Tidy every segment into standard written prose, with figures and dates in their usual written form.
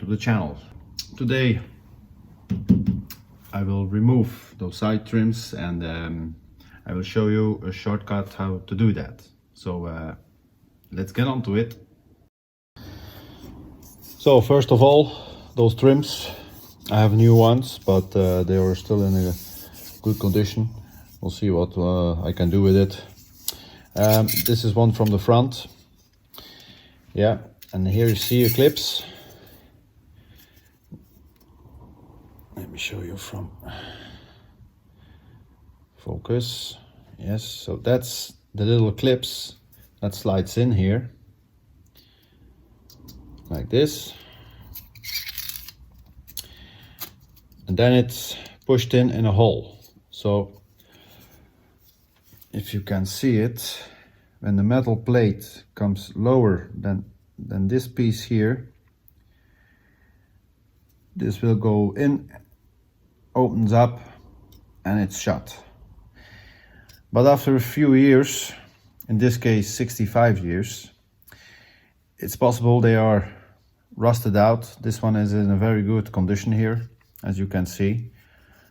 to the channel. Today I will remove those side trims and I will show you a shortcut how to do that. So let's get on to it. So first of all, those trims, I have new ones, but they are still in a good condition. We'll see what I can do with it. This is one from the front. Yeah, and here you see eclipse. Let me show you from focus. Yes, so that's the little clips that slides in here like this, and then it's pushed in a hole. So if you can see it, when the metal plate comes lower than this piece here, this will go in, opens up, and it's shut. But after a few years, in this case 65 years, it's possible they are rusted out. This one is in a very good condition here, as you can see.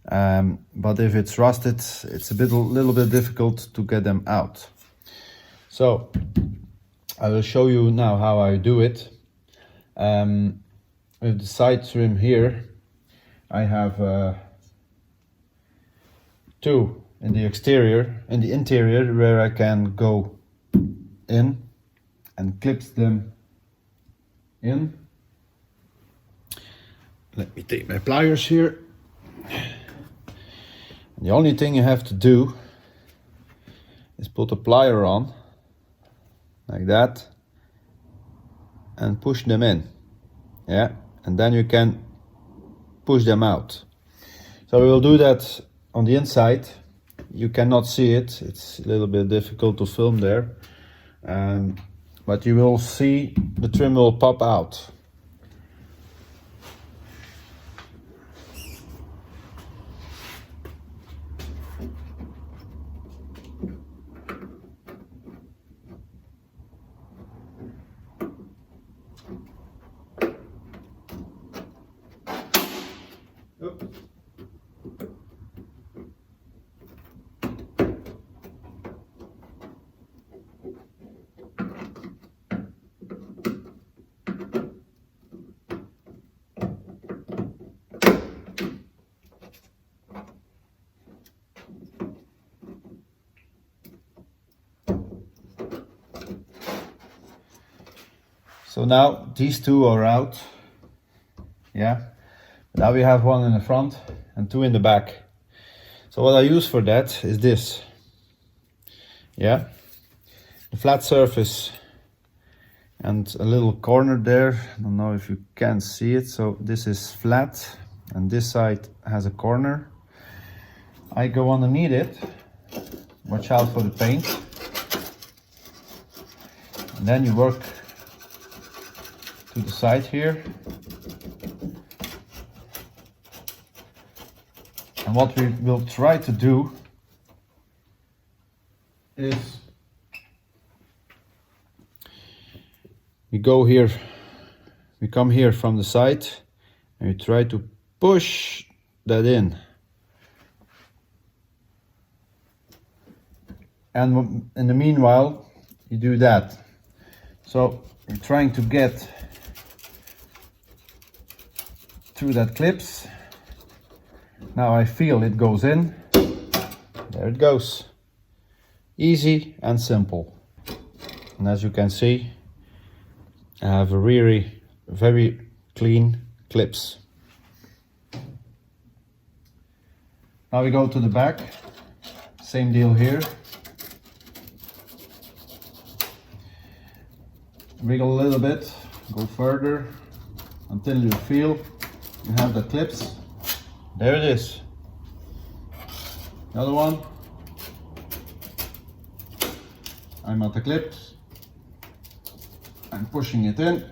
But if it's rusted, it's a little bit difficult to get them out. So I will show you now how I do it. With the side trim here, I have two in the interior where I can go in and clip them in. Let me take my pliers here. And the only thing you have to do is put a plier on like that and push them in. Yeah, and then you can push them out. So we will do that on the inside. You cannot see it, it's a little bit difficult to film there, but you will see the trim will pop out. So now these two are out. Yeah, now we have one in the front and two in the back. So what I use for that is this. Yeah, the flat surface and a little corner there. I don't know if you can see it. So this is flat and this side has a corner. I go underneath it. Watch out for the paint. And then you work to the side here. And what we will try to do is we come here from the side and we try to push that in. And in the meanwhile, you do that. So you're trying to get through that clips. Now I feel it goes in. There it goes. Easy and simple. And as you can see, I have a really very clean clips. Now we go to the back. Same deal here. Wiggle a little bit, go further until you feel you have the clips. There it is. Another one. I'm at the clips. I'm pushing it in.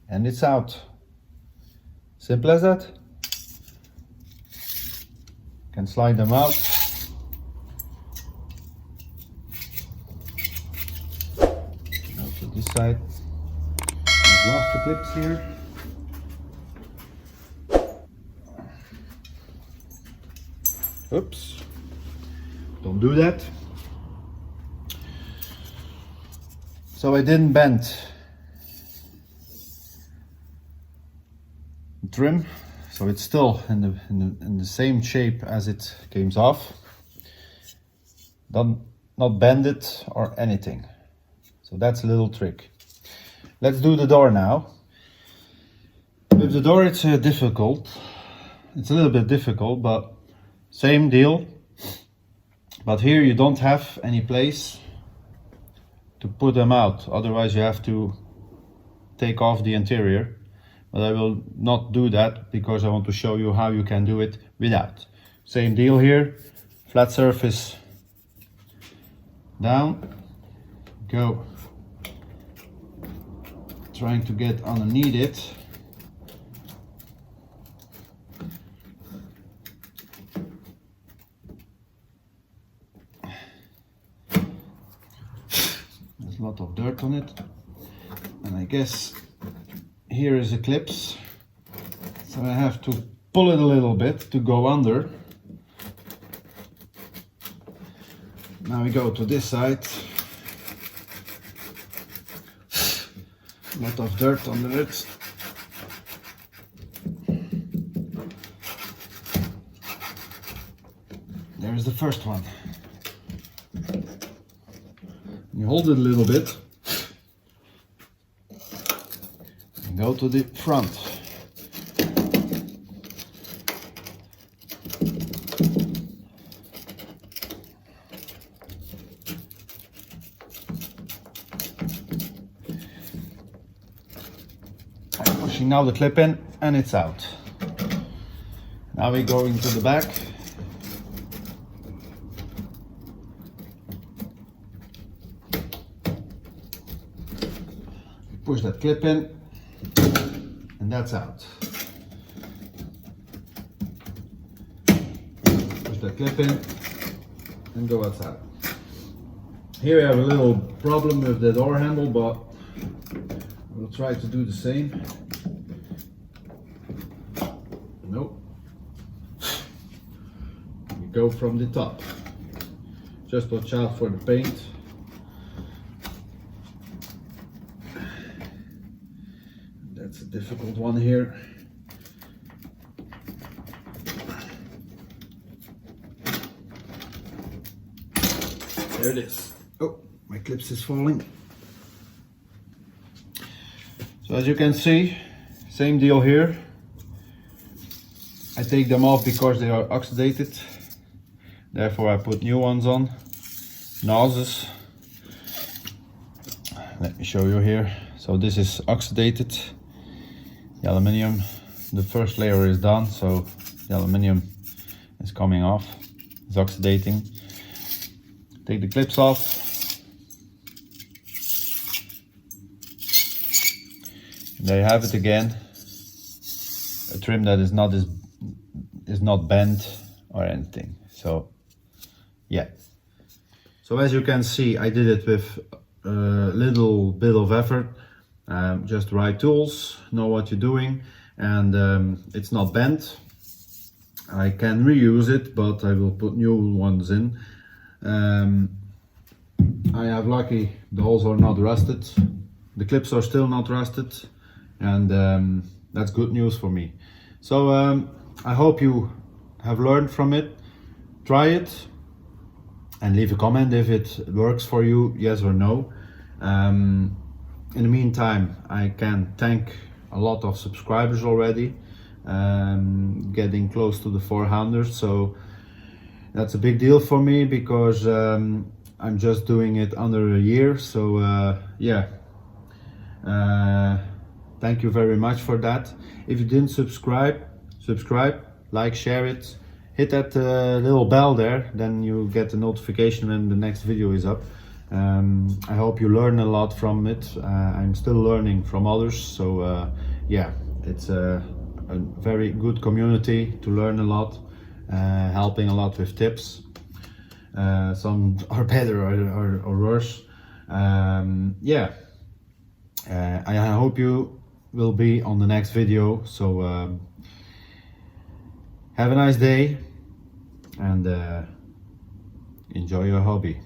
And it's out. Simple as that. Can slide them out. Go to this side. I've lost the clips here. Oops, don't do that. So I didn't bend the trim, so it's still in the same shape as it came off. Not bend it or anything. So that's a little trick. Let's do the door now. With the door it's difficult. It's a little bit difficult, but same deal. But here you don't have any place to put them out. Otherwise you have to take off the interior. But I will not do that because I want to show you how you can do it without. Same deal here. Flat surface down. Go. Trying to get underneath it. There's a lot of dirt on it, and I guess here is a clips, so I have to pull it a little bit to go under. Now we go to this side. A lot of dirt under it. There's the first one. You hold it a little bit and go to the front. I'm pushing now the clip in and it's out. Now we go into the back. Push that clip in and that's out. Push that clip in and go outside. Here we have a little problem with the door handle, but we'll try to do the same. Nope. We go from the top. Just watch out for the paint. That's a difficult one here. There it is. Oh, my clips is falling. So as you can see, same deal here. I take them off because they are oxidated. Therefore I put new ones on. Noses. Let me show you here. So this is oxidated. The aluminium, the first layer is done, so the aluminium is coming off, it's oxidating. Take the clips off. There you have it again. A trim that is not bent or anything. So yeah. So as you can see, I did it with a little bit of effort. Just right tools, know what you're doing, and it's not bent. I can reuse it, but I will put new ones in. I have lucky the holes are not rusted, the clips are still not rusted, and that's good news for me. So I hope you have learned from it. Try it and leave a comment if it works for you, yes or no. In the meantime, I can thank a lot of subscribers already, getting close to the 400, so that's a big deal for me because I'm just doing it under a year. So yeah, thank you very much for that. If you didn't subscribe, like, share it, hit that little bell there, then you get a notification when the next video is up. I hope you learn a lot from it. I'm still learning from others, so yeah, it's a very good community to learn a lot, helping a lot with tips. Some are better or worse. Yeah, I hope you will be on the next video. So have a nice day and enjoy your hobby.